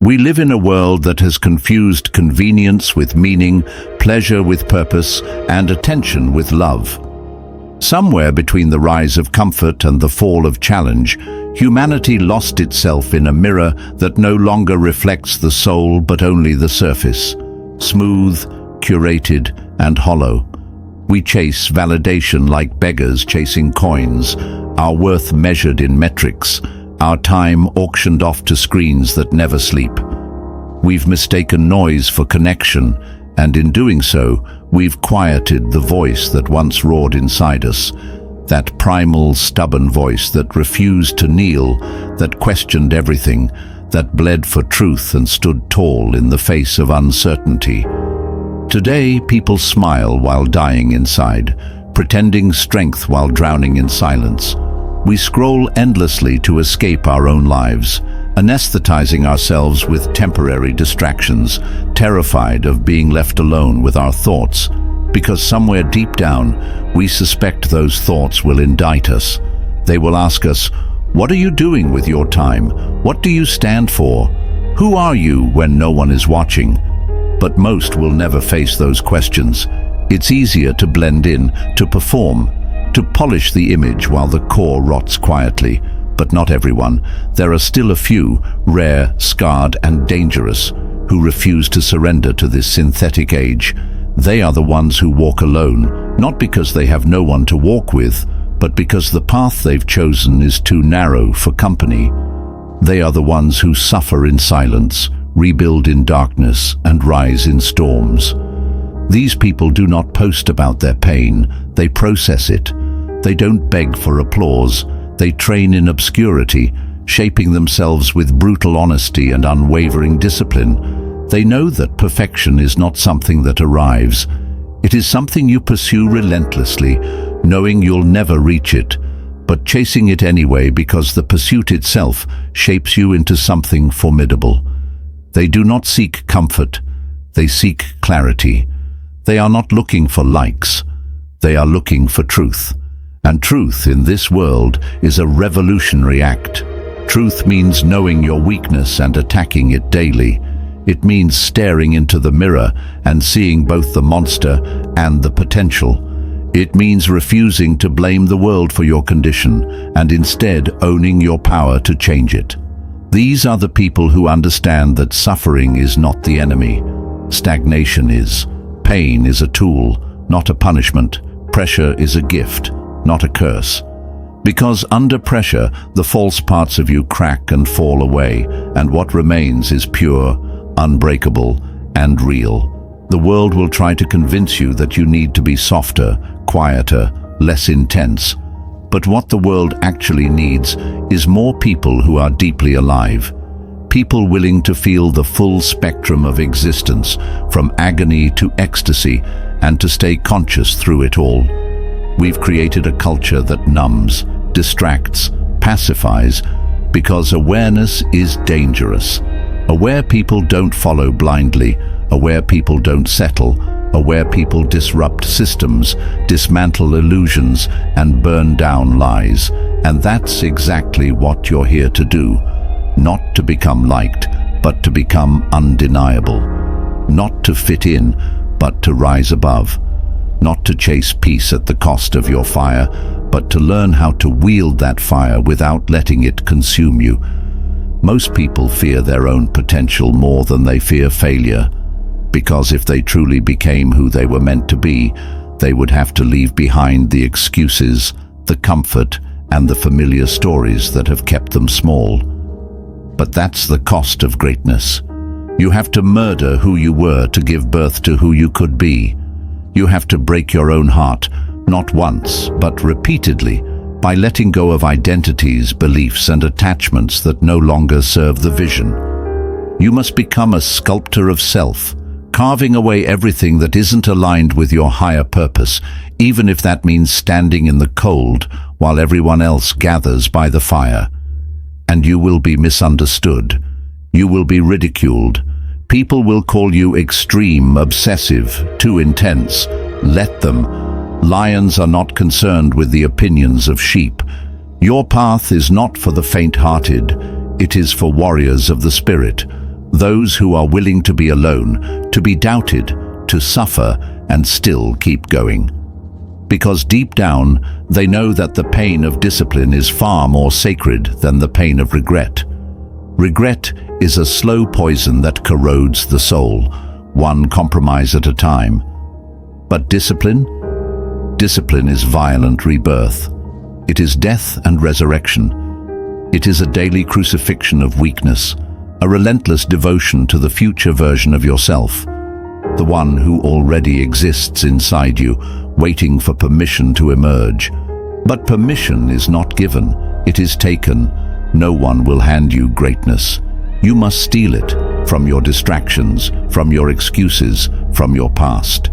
We live in a world that has confused convenience with meaning, pleasure with purpose, and attention with love. Somewhere between the rise of comfort and the fall of challenge, humanity lost itself in a mirror that no longer reflects the soul but only the surface. Smooth, curated, and hollow. We chase validation like beggars chasing coins, our worth measured in metrics, our time auctioned off to screens that never sleep. We've mistaken noise for connection, and in doing so, we've quieted the voice that once roared inside us, that primal, stubborn voice that refused to kneel, that questioned everything, that bled for truth and stood tall in the face of uncertainty. Today, people smile while dying inside, pretending strength while drowning in silence. We scroll endlessly to escape our own lives, anesthetizing ourselves with temporary distractions, terrified of being left alone with our thoughts, because somewhere deep down, we suspect those thoughts will indict us. They will ask us, "What are you doing with your time? What do you stand for? Who are you when no one is watching?" But most will never face those questions. It's easier to blend in, to perform, to polish the image while the core rots quietly. But not everyone. There are still a few, rare, scarred, and dangerous, who refuse to surrender to this synthetic age. They are the ones who walk alone, not because they have no one to walk with, but because the path they've chosen is too narrow for company. They are the ones who suffer in silence, rebuild in darkness, and rise in storms. These people do not post about their pain, they process it. They don't beg for applause, they train in obscurity, shaping themselves with brutal honesty and unwavering discipline. They know that perfection is not something that arrives. It is something you pursue relentlessly, knowing you'll never reach it, but chasing it anyway because the pursuit itself shapes you into something formidable. They do not seek comfort, they seek clarity. They are not looking for likes, they are looking for truth. And truth in this world is a revolutionary act. Truth means knowing your weakness and attacking it daily. It means staring into the mirror and seeing both the monster and the potential. It means refusing to blame the world for your condition and instead owning your power to change it. These are the people who understand that suffering is not the enemy. Stagnation is. Pain is a tool, not a punishment. Pressure is a gift, not a curse. Because under pressure, the false parts of you crack and fall away, and what remains is pure, unbreakable, and real. The world will try to convince you that you need to be softer, quieter, less intense. But what the world actually needs is more people who are deeply alive. People willing to feel the full spectrum of existence, from agony to ecstasy, and to stay conscious through it all. We've created a culture that numbs, distracts, pacifies, because awareness is dangerous. Aware people don't follow blindly, aware people don't settle, aware people disrupt systems, dismantle illusions, and burn down lies. And that's exactly what you're here to do. Not to become liked, but to become undeniable. Not to fit in, but to rise above. Not to chase peace at the cost of your fire, but to learn how to wield that fire without letting it consume you. Most people fear their own potential more than they fear failure, because if they truly became who they were meant to be, they would have to leave behind the excuses, the comfort, and the familiar stories that have kept them small. But that's the cost of greatness. You have to murder who you were to give birth to who you could be. You have to break your own heart, not once, but repeatedly, by letting go of identities, beliefs, and attachments that no longer serve the vision. You must become a sculptor of self, carving away everything that isn't aligned with your higher purpose, even if that means standing in the cold while everyone else gathers by the fire. And you will be misunderstood. You will be ridiculed. People will call you extreme, obsessive, too intense. Let them. Lions are not concerned with the opinions of sheep. Your path is not for the faint-hearted. It is for warriors of the spirit. those who are willing to be alone, to be doubted, to suffer, and still keep going. Because deep down, they know that the pain of discipline is far more sacred than the pain of regret. Regret is a slow poison that corrodes the soul, one compromise at a time. But discipline? Discipline is violent rebirth. It is death and resurrection. It is a daily crucifixion of weakness, a relentless devotion to the future version of yourself, the one who already exists inside you, waiting for permission to emerge. But permission is not given, it is taken. No one will hand you greatness. You must steal it from your distractions, from your excuses, from your past.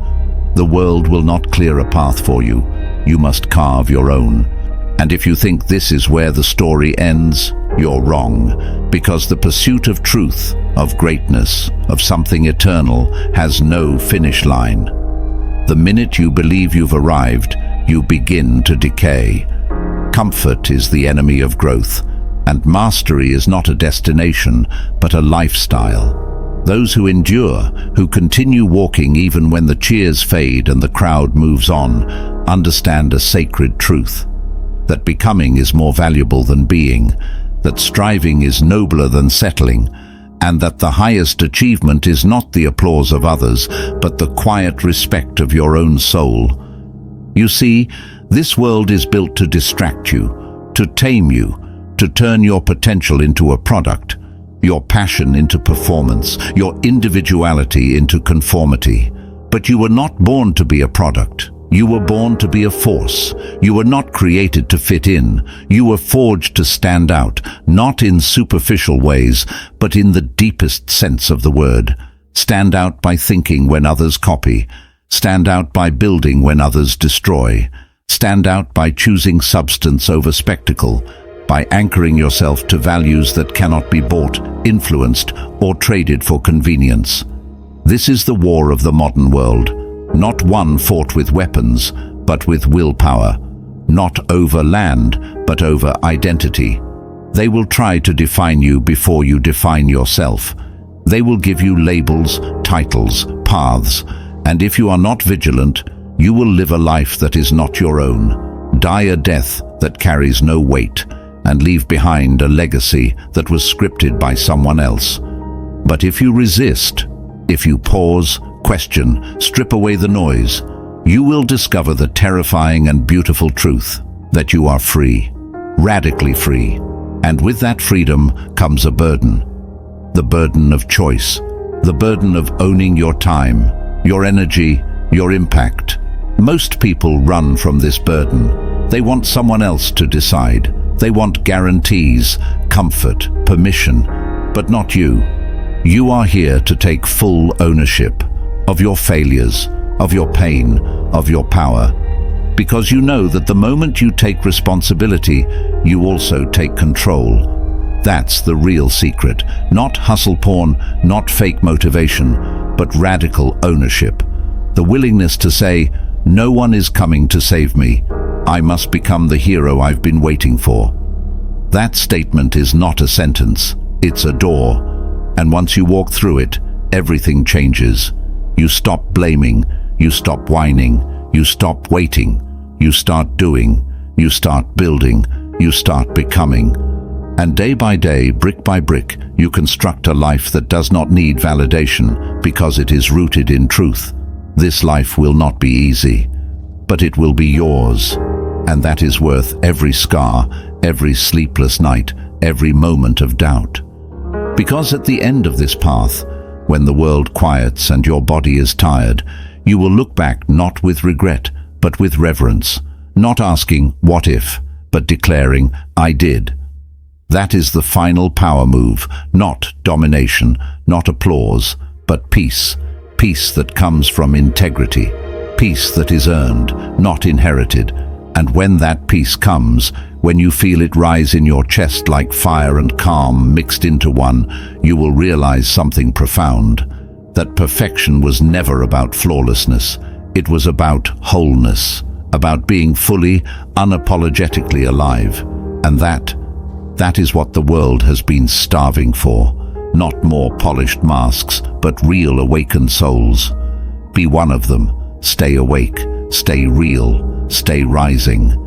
The world will not clear a path for you. You must carve your own. And if you think this is where the story ends, you're wrong, because the pursuit of truth, of greatness, of something eternal, has no finish line. The minute you believe you've arrived, you begin to decay. Comfort is the enemy of growth, and mastery is not a destination, but a lifestyle. Those who endure, who continue walking even when the cheers fade and the crowd moves on, understand a sacred truth: that becoming is more valuable than being, that striving is nobler than settling, and that the highest achievement is not the applause of others, but the quiet respect of your own soul. You see, this world is built to distract you, to tame you, to turn your potential into a product, your passion into performance, your individuality into conformity. But you were not born to be a product. You were born to be a force. You were not created to fit in. You were forged to stand out, not in superficial ways, but in the deepest sense of the word. Stand out by thinking when others copy. Stand out by building when others destroy. Stand out by choosing substance over spectacle, by anchoring yourself to values that cannot be bought, influenced, or traded for convenience. This is the war of the modern world. Not one fought with weapons, but with willpower. Not over land, but over identity. They will try to define you before you define yourself. They will give you labels, titles, paths, and if you are not vigilant, you will live a life that is not your own, die a death that carries no weight, and leave behind a legacy that was scripted by someone else. But if you resist, if you pause, question, strip away the noise, you will discover the terrifying and beautiful truth that you are free, radically free. And with that freedom comes a burden. The burden of choice, the burden of owning your time, your energy, your impact. Most people run from this burden. They want someone else to decide. They want guarantees, comfort, permission, but not you. You are here to take full ownership of your failures, of your pain, of your power. Because you know that the moment you take responsibility, you also take control. That's the real secret. Not hustle porn, not fake motivation, but radical ownership. The willingness to say, no one is coming to save me. I must become the hero I've been waiting for. That statement is not a sentence, it's a door. And once you walk through it, everything changes. You stop blaming, you stop whining, you stop waiting, you start doing, you start building, you start becoming. And day by day, brick by brick, you construct a life that does not need validation because it is rooted in truth. This life will not be easy, but it will be yours. And that is worth every scar, every sleepless night, every moment of doubt. Because at the end of this path, when the world quiets and your body is tired, you will look back not with regret, but with reverence, not asking, what if, but declaring, I did. That is the final power move, not domination, not applause, but peace. Peace that comes from integrity, peace that is earned, not inherited. And when that peace comes, when you feel it rise in your chest like fire and calm mixed into one, you will realize something profound. That perfection was never about flawlessness. It was about wholeness, about being fully, unapologetically alive. And that is what the world has been starving for. not more polished masks, but real awakened souls. Be one of them. Stay awake, stay real, stay rising.